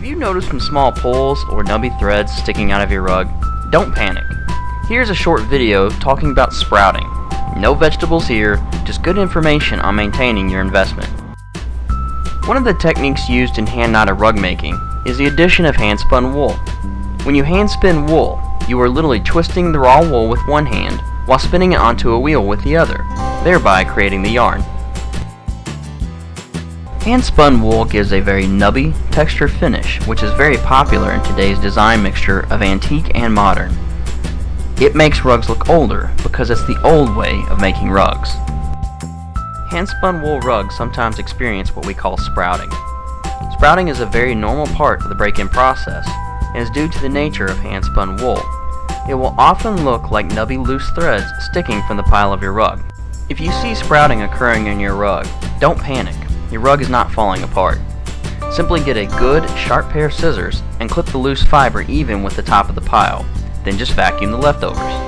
Have you noticed some small pulls or nubby threads sticking out of your rug? Don't panic. Here's a short video talking about sprouting. No vegetables here, just good information on maintaining your investment. One of the techniques used in hand-knotted rug making is the addition of hand-spun wool. When you hand-spin wool, you are literally twisting the raw wool with one hand while spinning it onto a wheel with the other, thereby creating the yarn. Hand-spun wool gives a very nubby, textured finish, which is very popular in today's design mixture of antique and modern. It makes rugs look older because it's the old way of making rugs. Hand-spun wool rugs sometimes experience what we call sprouting. Sprouting is a very normal part of the break-in process and is due to the nature of hand-spun wool. It will often look like nubby loose threads sticking from the pile of your rug. If you see sprouting occurring in your rug, don't panic. Your rug is not falling apart. Simply get a good, sharp pair of scissors and clip the loose fiber even with the top of the pile. Then just vacuum the leftovers.